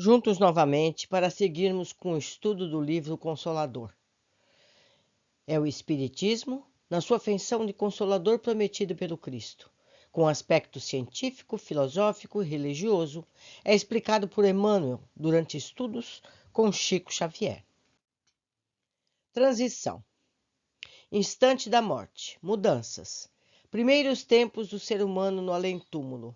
juntos novamente para seguirmos com o estudo do livro Consolador. É o Espiritismo, na sua feição de Consolador prometido pelo Cristo, com aspecto científico, filosófico e religioso, é explicado por Emmanuel durante estudos com Chico Xavier. Transição. Instante da morte. Mudanças. Primeiros tempos do ser humano no além-túmulo.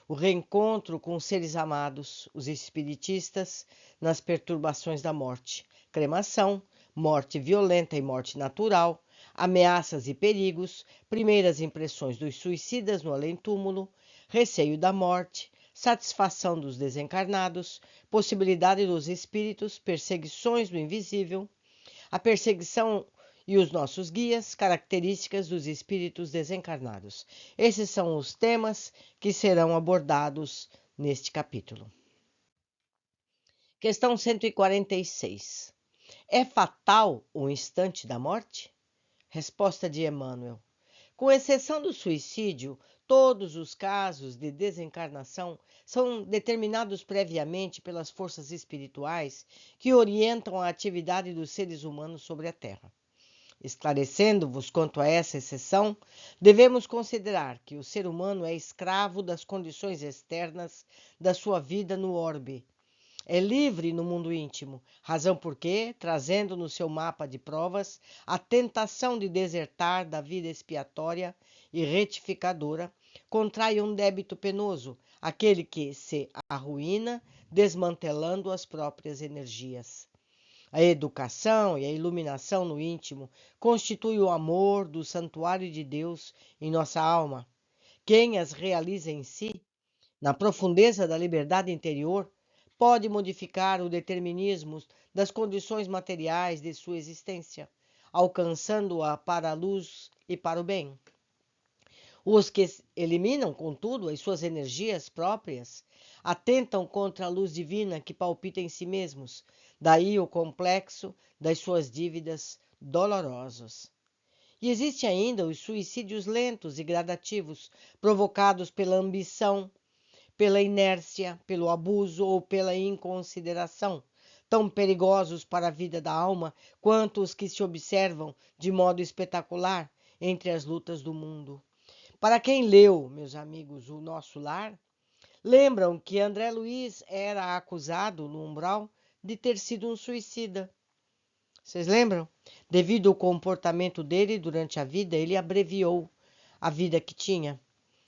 O reencontro com os seres amados, os espiritistas, nas perturbações da morte. Cremação, morte violenta e morte natural, ameaças e perigos, primeiras impressões dos suicidas no além-túmulo, receio da morte, satisfação dos desencarnados, possibilidade dos espíritos, perseguições do invisível, a perseguição e os nossos guias, características dos espíritos desencarnados. Esses são os temas que serão abordados neste capítulo. Questão 146. É fatal o instante da morte? Resposta de Emmanuel. Com exceção do suicídio, todos os casos de desencarnação são determinados previamente pelas forças espirituais que orientam a atividade dos seres humanos sobre a Terra. Esclarecendo-vos quanto a essa exceção, devemos considerar que o ser humano é escravo das condições externas da sua vida no orbe. É livre no mundo íntimo, razão porque, trazendo no seu mapa de provas a tentação de desertar da vida expiatória e retificadora, contrai um débito penoso, aquele que se arruína desmantelando as próprias energias. A educação e a iluminação no íntimo constituem o amor do santuário de Deus em nossa alma. Quem as realiza em si, na profundeza da liberdade interior, pode modificar o determinismo das condições materiais de sua existência, alcançando-a para a luz e para o bem. Os que eliminam, contudo, as suas energias próprias, atentam contra a luz divina que palpita em si mesmos, daí o complexo das suas dívidas dolorosas. E existe ainda os suicídios lentos e gradativos, provocados pela ambição, pela inércia, pelo abuso ou pela inconsideração, tão perigosos para a vida da alma quanto os que se observam de modo espetacular entre as lutas do mundo. Para quem leu, meus amigos, O Nosso Lar, lembram que André Luiz era acusado no umbral de ter sido um suicida. Vocês lembram? Devido ao comportamento dele durante a vida, ele abreviou a vida que tinha.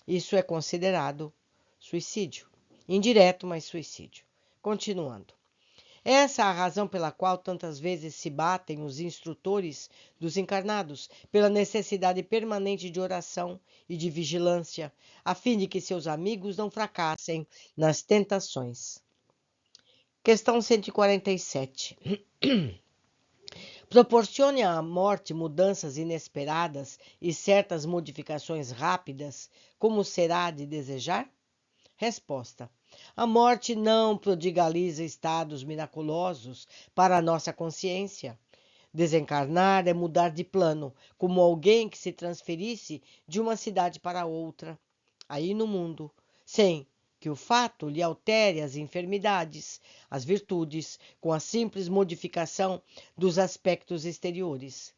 Isso é considerado suicídio. Indireto, mas suicídio. Continuando. Essa é a razão pela qual tantas vezes se batem os instrutores dos encarnados, pela necessidade permanente de oração e de vigilância, a fim de que seus amigos não fracassem nas tentações. Questão 147. Proporcione à morte mudanças inesperadas e certas modificações rápidas, como será de desejar? Resposta. A morte não prodigaliza estados miraculosos para a nossa consciência. Desencarnar é mudar de plano, como alguém que se transferisse de uma cidade para outra, aí no mundo, sem que o fato lhe altere as enfermidades, as virtudes, com a simples modificação dos aspectos exteriores.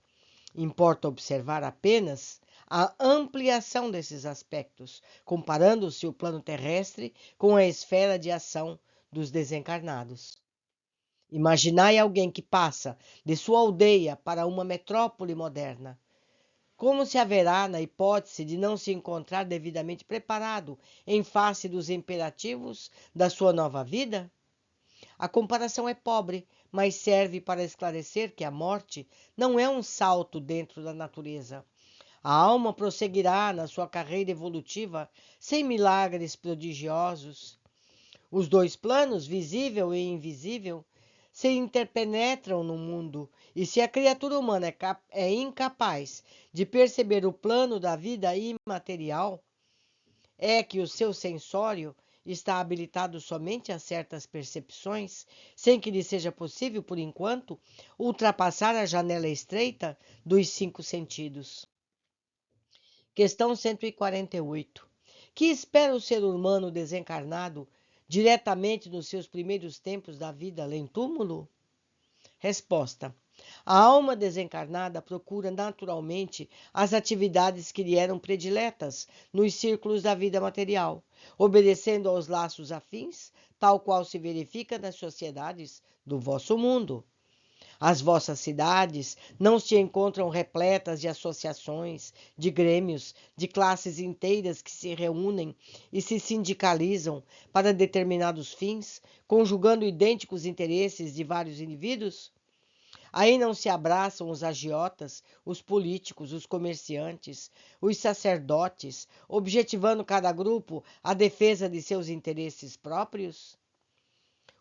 Importa observar apenas a ampliação desses aspectos, comparando-se o plano terrestre com a esfera de ação dos desencarnados. Imaginai alguém que passa de sua aldeia para uma metrópole moderna. Como se haverá, na hipótese de não se encontrar devidamente preparado em face dos imperativos da sua nova vida? A comparação é pobre, mas serve para esclarecer que a morte não é um salto dentro da natureza. A alma prosseguirá na sua carreira evolutiva sem milagres prodigiosos. Os dois planos, visível e invisível, se interpenetram no mundo, e se a criatura humana é incapaz de perceber o plano da vida imaterial, é que o seu sensório está habilitado somente a certas percepções, sem que lhe seja possível, por enquanto, ultrapassar a janela estreita dos 5 sentidos. Questão 148. Que espera o ser humano desencarnado diretamente nos seus primeiros tempos da vida além-túmulo? Resposta: a alma desencarnada procura naturalmente as atividades que lhe eram prediletas nos círculos da vida material, obedecendo aos laços afins, tal qual se verifica nas sociedades do vosso mundo. As vossas cidades não se encontram repletas de associações, de grêmios, de classes inteiras que se reúnem e se sindicalizam para determinados fins, conjugando idênticos interesses de vários indivíduos? Aí não se abraçam os agiotas, os políticos, os comerciantes, os sacerdotes, objetivando cada grupo a defesa de seus interesses próprios?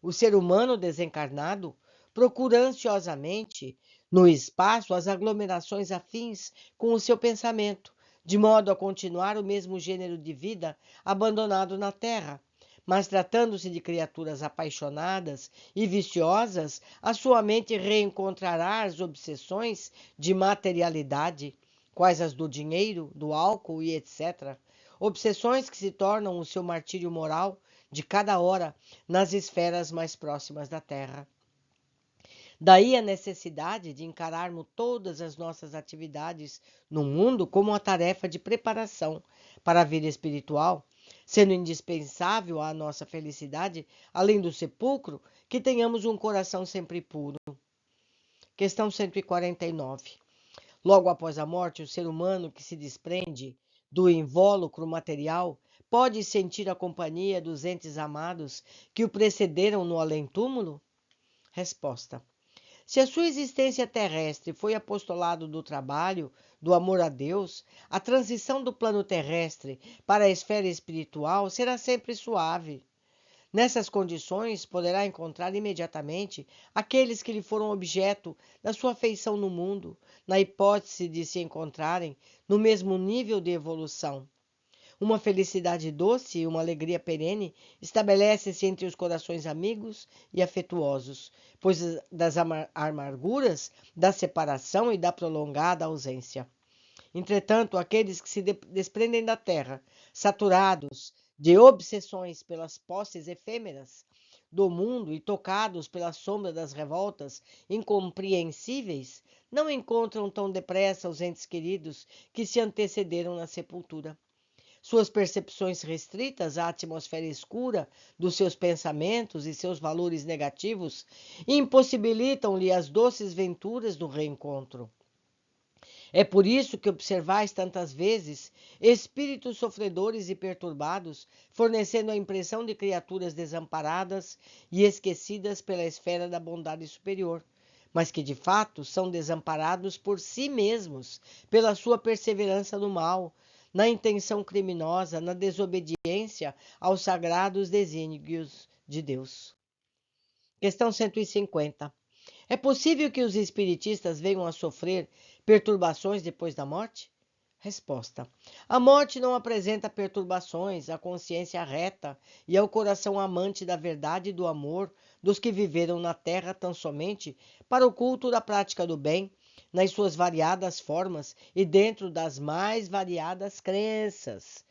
O ser humano desencarnado procura ansiosamente no espaço as aglomerações afins com o seu pensamento, de modo a continuar o mesmo gênero de vida abandonado na Terra. Mas tratando-se de criaturas apaixonadas e viciosas, a sua mente reencontrará as obsessões de materialidade, quais as do dinheiro, do álcool e etc. Obsessões que se tornam o seu martírio moral de cada hora nas esferas mais próximas da Terra. Daí a necessidade de encararmos todas as nossas atividades no mundo como uma tarefa de preparação para a vida espiritual, sendo indispensável à nossa felicidade, além do sepulcro, que tenhamos um coração sempre puro. Questão 149. Logo após a morte, o ser humano que se desprende do invólucro material pode sentir a companhia dos entes amados que o precederam no além-túmulo? Resposta: se a sua existência terrestre foi apostolado do trabalho, do amor a Deus, a transição do plano terrestre para a esfera espiritual será sempre suave. Nessas condições, poderá encontrar imediatamente aqueles que lhe foram objeto da sua afeição no mundo, na hipótese de se encontrarem no mesmo nível de evolução. Uma felicidade doce e uma alegria perene estabelece-se entre os corações amigos e afetuosos, pois das amarguras, da separação e da prolongada ausência. Entretanto, aqueles que se desprendem da terra, saturados de obsessões pelas posses efêmeras do mundo e tocados pela sombra das revoltas incompreensíveis, não encontram tão depressa os entes queridos que se antecederam na sepultura. Suas percepções restritas à atmosfera escura dos seus pensamentos e seus valores negativos impossibilitam-lhe as doces venturas do reencontro. É por isso que observais tantas vezes espíritos sofredores e perturbados, fornecendo a impressão de criaturas desamparadas e esquecidas pela esfera da bondade superior, mas que de fato são desamparados por si mesmos, pela sua perseverança no mal, na intenção criminosa, na desobediência aos sagrados desígnios de Deus. Questão 150. É possível que os espiritistas venham a sofrer perturbações depois da morte? Resposta: a morte não apresenta perturbações à consciência reta e ao coração amante da verdade e do amor dos que viveram na terra tão somente para o culto da prática do bem, nas suas variadas formas e dentro das mais variadas crenças.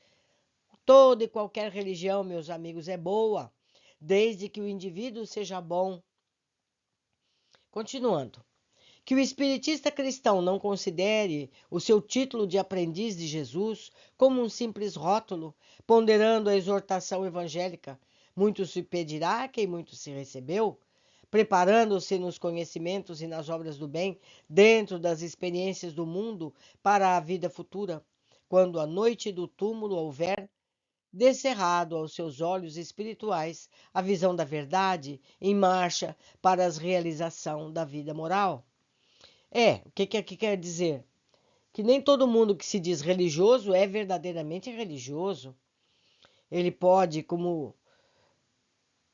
Toda e qualquer religião, meus amigos, é boa, desde que o indivíduo seja bom. Continuando. Que o espiritista cristão não considere o seu título de aprendiz de Jesus como um simples rótulo, ponderando a exortação evangélica, muito se pedirá quem muito se recebeu, preparando-se nos conhecimentos e nas obras do bem, dentro das experiências do mundo para a vida futura, quando a noite do túmulo houver descerrado aos seus olhos espirituais a visão da verdade em marcha para a realização da vida moral. O que quer dizer? Que nem todo mundo que se diz religioso é verdadeiramente religioso. Ele pode, como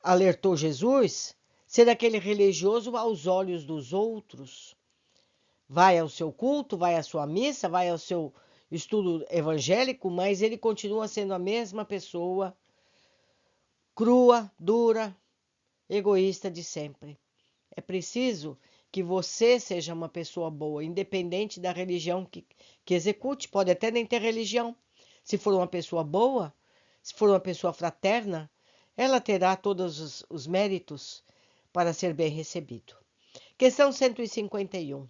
alertou Jesus, ser aquele religioso aos olhos dos outros. Vai ao seu culto, vai à sua missa, vai ao seu estudo evangélico, mas ele continua sendo a mesma pessoa, crua, dura, egoísta de sempre. É preciso que você seja uma pessoa boa, independente da religião que execute. Pode até nem ter religião. Se for uma pessoa boa, se for uma pessoa fraterna, ela terá todos os méritos para ser bem recebido. Questão 151.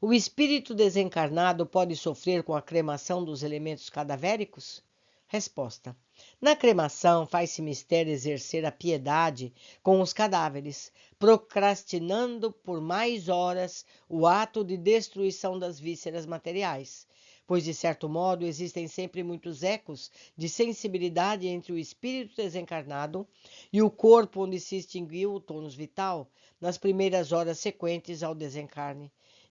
O espírito desencarnado pode sofrer com a cremação dos elementos cadavéricos? Resposta. Na cremação, faz-se mister exercer a piedade com os cadáveres, procrastinando por mais horas o ato de destruição das vísceras materiais, pois, de certo modo, existem sempre muitos ecos de sensibilidade entre o espírito desencarnado e o corpo onde se extinguiu o tônus vital nas primeiras horas sequentes ao desencarne,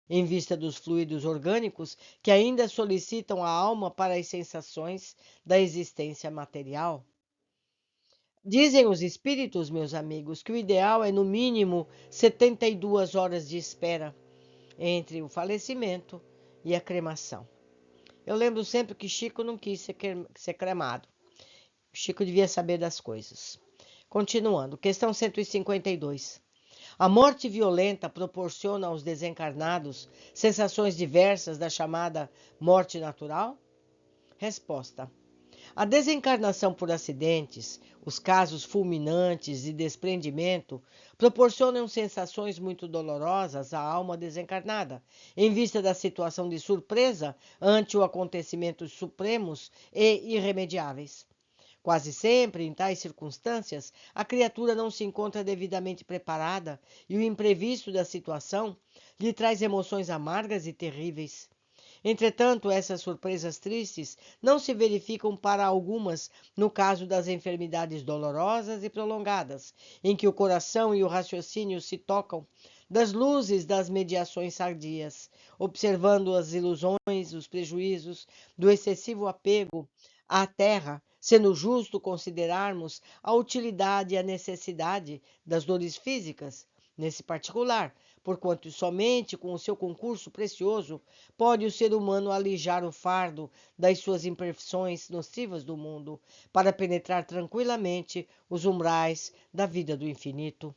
em vista dos fluidos orgânicos que ainda solicitam a alma para as sensações da existência material. Dizem os espíritos, meus amigos, que o ideal é no mínimo 72 horas de espera entre o falecimento e a cremação. Eu lembro sempre que Chico não quis ser cremado. Chico devia saber das coisas. Continuando, questão 152. A morte violenta proporciona aos desencarnados sensações diversas da chamada morte natural? Resposta. A desencarnação por acidentes, os casos fulminantes de desprendimento, proporcionam sensações muito dolorosas à alma desencarnada, em vista da situação de surpresa ante os acontecimentos supremos e irremediáveis. Quase sempre, em tais circunstâncias, a criatura não se encontra devidamente preparada e o imprevisto da situação lhe traz emoções amargas e terríveis. Entretanto, essas surpresas tristes não se verificam para algumas no caso das enfermidades dolorosas e prolongadas, em que o coração e o raciocínio se tocam das luzes das mediações sardias, observando as ilusões, os prejuízos do excessivo apego à terra, sendo justo considerarmos a utilidade e a necessidade das dores físicas, nesse particular, porquanto somente com o seu concurso precioso pode o ser humano alijar o fardo das suas imperfeições nocivas do mundo, para penetrar tranquilamente os umbrais da vida do infinito.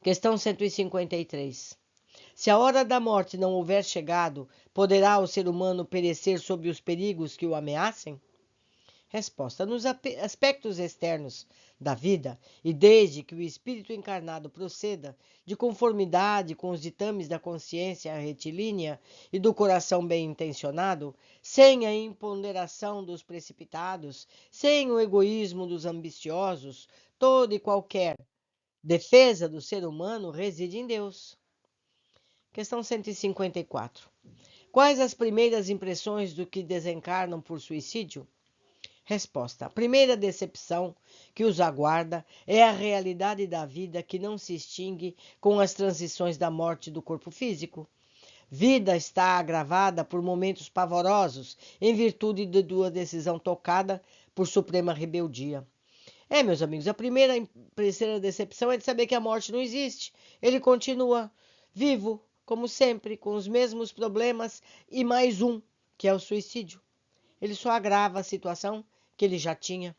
Questão 153. Se a hora da morte não houver chegado, poderá o ser humano perecer sob os perigos que o ameacem? Resposta. Nos aspectos externos da vida, e desde que o espírito encarnado proceda de conformidade com os ditames da consciência retilínea e do coração bem intencionado, sem a imponderação dos precipitados, sem o egoísmo dos ambiciosos, toda e qualquer defesa do ser humano reside em Deus. Questão 154. Quais as primeiras impressões do que desencarnam por suicídio? Resposta. A primeira decepção que os aguarda é a realidade da vida que não se extingue com as transições da morte do corpo físico. Vida está agravada por momentos pavorosos em virtude de uma decisão tocada por suprema rebeldia. Meus amigos, a primeira decepção é de saber que a morte não existe. Ele continua vivo, como sempre, com os mesmos problemas e mais um, que é o suicídio. Ele só agrava a situação que ele já tinha.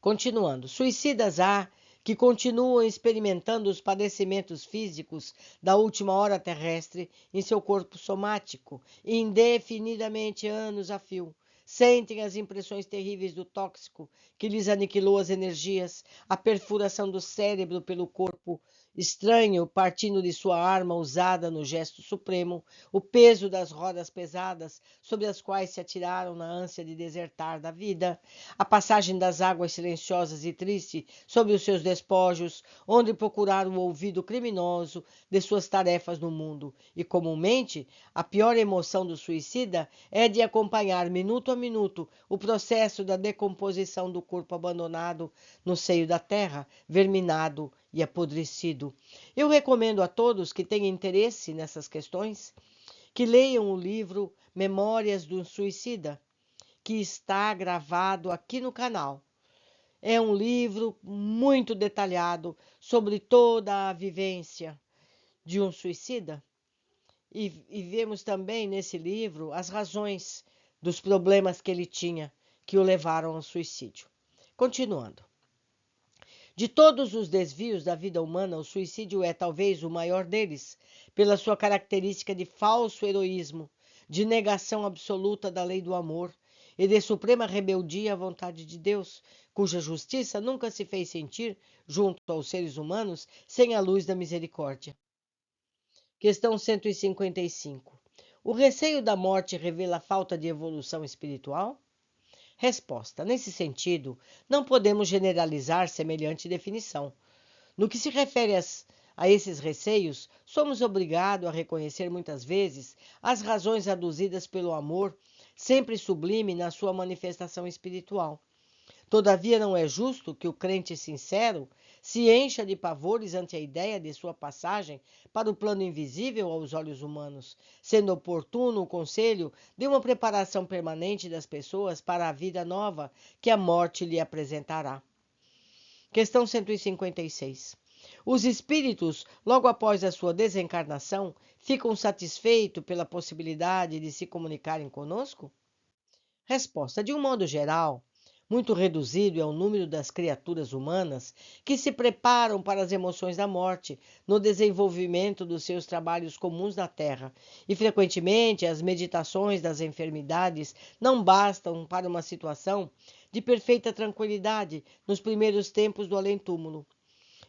Continuando, suicidas há que continuam experimentando os padecimentos físicos da última hora terrestre em seu corpo somático, indefinidamente anos a fio. Sentem as impressões terríveis do tóxico que lhes aniquilou as energias, a perfuração do cérebro pelo corpo estranho partindo de sua arma usada no gesto supremo, o peso das rodas pesadas sobre as quais se atiraram na ânsia de desertar da vida, a passagem das águas silenciosas e tristes sobre os seus despojos, onde procuraram o ouvido criminoso de suas tarefas no mundo. E, comumente, a pior emoção do suicida é de acompanhar minuto a minuto o processo da decomposição do corpo abandonado no seio da terra, verminado e apodrecido. Eu recomendo a todos que tenham interesse nessas questões que leiam o livro Memórias do Suicida, que está gravado aqui no canal. É um livro muito detalhado sobre toda a vivência de um suicida. E vemos também nesse livro as razões dos problemas que ele tinha que o levaram ao suicídio. Continuando. De todos os desvios da vida humana, o suicídio é talvez o maior deles, pela sua característica de falso heroísmo, de negação absoluta da lei do amor e de suprema rebeldia à vontade de Deus, cuja justiça nunca se fez sentir junto aos seres humanos sem a luz da misericórdia. Questão 155. O receio da morte revela falta de evolução espiritual? Resposta: nesse sentido, não podemos generalizar semelhante definição. No que se refere a esses receios, somos obrigados a reconhecer muitas vezes as razões aduzidas pelo amor, sempre sublime na sua manifestação espiritual. Todavia, não é justo que o crente sincero se encha de pavores ante a ideia de sua passagem para o plano invisível aos olhos humanos, sendo oportuno o conselho de uma preparação permanente das pessoas para a vida nova que a morte lhe apresentará. Questão 156. Os espíritos, logo após a sua desencarnação, ficam satisfeitos pela possibilidade de se comunicarem conosco? Resposta: de um modo geral, muito reduzido é o número das criaturas humanas que se preparam para as emoções da morte no desenvolvimento dos seus trabalhos comuns na Terra, e frequentemente as meditações das enfermidades não bastam para uma situação de perfeita tranquilidade nos primeiros tempos do além-túmulo.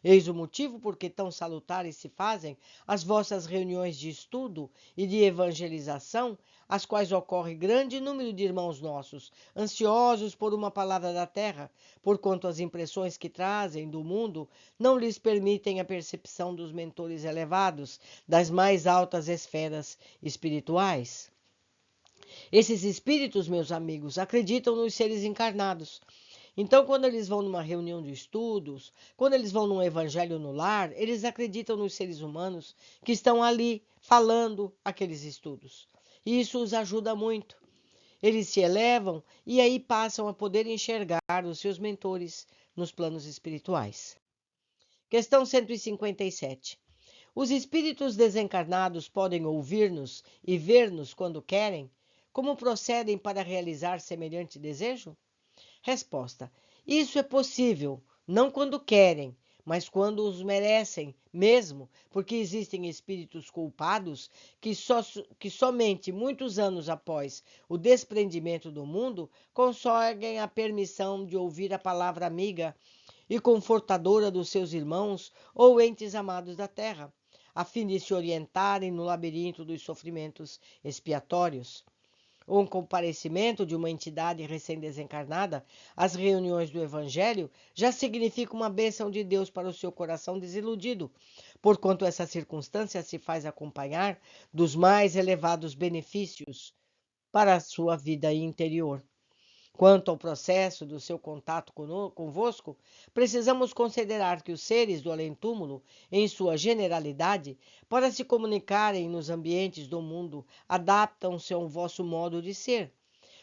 Eis o motivo por que tão salutares se fazem as vossas reuniões de estudo e de evangelização, às quais ocorre grande número de irmãos nossos, ansiosos por uma palavra da terra, porquanto as impressões que trazem do mundo não lhes permitem a percepção dos mentores elevados das mais altas esferas espirituais. Esses espíritos, meus amigos, acreditam nos seres encarnados. Então, quando eles vão numa reunião de estudos, quando eles vão num evangelho no lar, eles acreditam nos seres humanos que estão ali falando aqueles estudos. E isso os ajuda muito. Eles se elevam e aí passam a poder enxergar os seus mentores nos planos espirituais. Questão 157. Os espíritos desencarnados podem ouvir-nos e ver-nos quando querem? Como procedem para realizar semelhante desejo? Resposta: isso é possível, não quando querem, mas quando os merecem mesmo, porque existem espíritos culpados que somente muitos anos após o desprendimento do mundo conseguem a permissão de ouvir a palavra amiga e confortadora dos seus irmãos ou entes amados da terra, a fim de se orientarem no labirinto dos sofrimentos expiatórios. O comparecimento de uma entidade recém-desencarnada às reuniões do Evangelho já significa uma bênção de Deus para o seu coração desiludido, porquanto essa circunstância se faz acompanhar dos mais elevados benefícios para a sua vida interior. Quanto ao processo do seu contato convosco, precisamos considerar que os seres do além-túmulo, em sua generalidade, para se comunicarem nos ambientes do mundo, adaptam-se ao vosso modo de ser,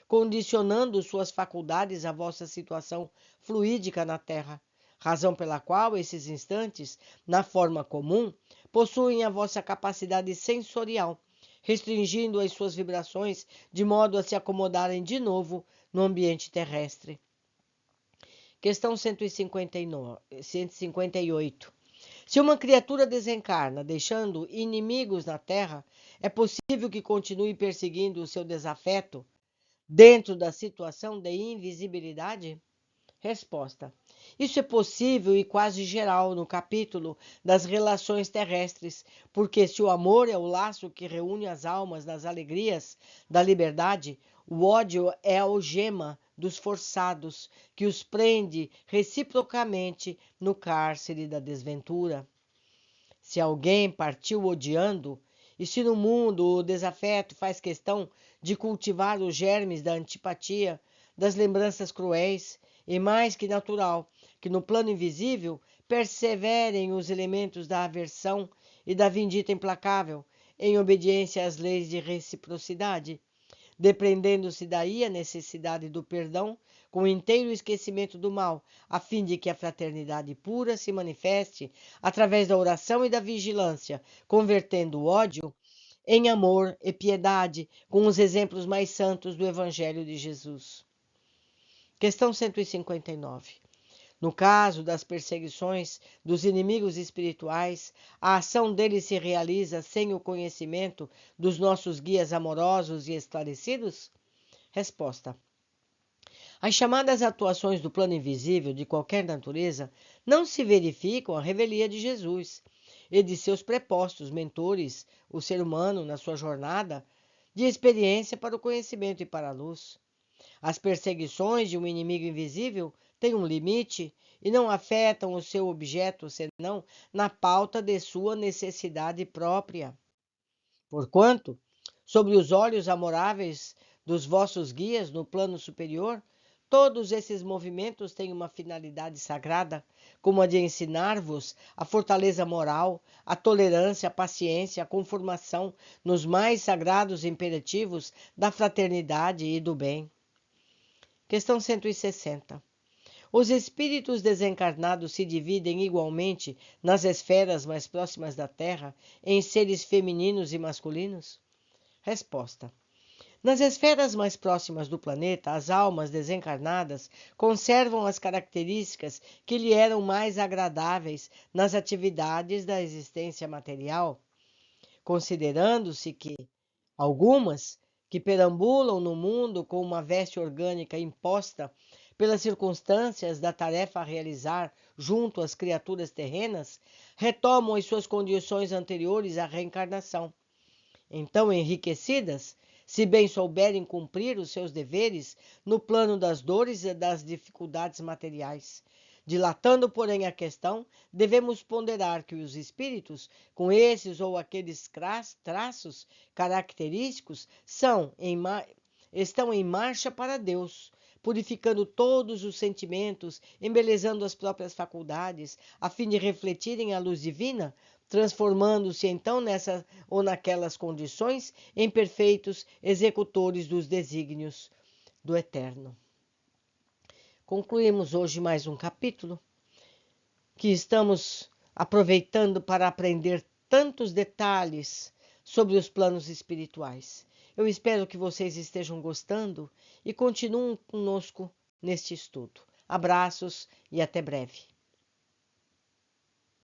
condicionando suas faculdades à vossa situação fluídica na Terra, razão pela qual esses instantes, na forma comum, possuem a vossa capacidade sensorial, restringindo as suas vibrações de modo a se acomodarem de novo no ambiente terrestre. Questão 158. Se uma criatura desencarna, deixando inimigos na Terra, é possível que continue perseguindo o seu desafeto dentro da situação de invisibilidade? Resposta: isso é possível e quase geral no capítulo das relações terrestres, porque se o amor é o laço que reúne as almas nas alegrias da liberdade, o ódio é a algema dos forçados, que os prende reciprocamente no cárcere da desventura. Se alguém partiu odiando, e se no mundo o desafeto faz questão de cultivar os germes da antipatia, das lembranças cruéis, e mais que natural que no plano invisível perseverem os elementos da aversão e da vindita implacável, em obediência às leis de reciprocidade, depreendendo-se daí a necessidade do perdão com inteiro esquecimento do mal, a fim de que a fraternidade pura se manifeste através da oração e da vigilância, convertendo o ódio em amor e piedade, com os exemplos mais santos do Evangelho de Jesus. Questão 159. No caso das perseguições dos inimigos espirituais, a ação deles se realiza sem o conhecimento dos nossos guias amorosos e esclarecidos? Resposta: As chamadas atuações do plano invisível de qualquer natureza não se verificam à revelia de Jesus e de seus prepostos mentores, o ser humano na sua jornada de experiência para o conhecimento e para a luz. As perseguições de um inimigo invisível têm um limite e não afetam o seu objeto senão na pauta de sua necessidade própria. Porquanto, sobre os olhos amoráveis dos vossos guias no plano superior, todos esses movimentos têm uma finalidade sagrada, como a de ensinar-vos a fortaleza moral, a tolerância, a paciência, a conformação nos mais sagrados imperativos da fraternidade e do bem. Questão 160. Os espíritos desencarnados se dividem igualmente nas esferas mais próximas da Terra em seres femininos e masculinos? Resposta. Nas esferas mais próximas do planeta, as almas desencarnadas conservam as características que lhe eram mais agradáveis nas atividades da existência material, considerando-se que algumas que perambulam no mundo com uma veste orgânica imposta pelas circunstâncias da tarefa a realizar junto às criaturas terrenas, retomam as suas condições anteriores à reencarnação. Então, enriquecidas, se bem souberem cumprir os seus deveres no plano das dores e das dificuldades materiais. Dilatando, porém, a questão, devemos ponderar que os espíritos, com esses ou aqueles traços característicos, estão em marcha para Deus, purificando todos os sentimentos, embelezando as próprias faculdades, a fim de refletirem a luz divina, transformando-se então nessas ou naquelas condições em perfeitos executores dos desígnios do Eterno. Concluímos hoje mais um capítulo que estamos aproveitando para aprender tantos detalhes sobre os planos espirituais. Eu espero que vocês estejam gostando e continuem conosco neste estudo. Abraços e até breve.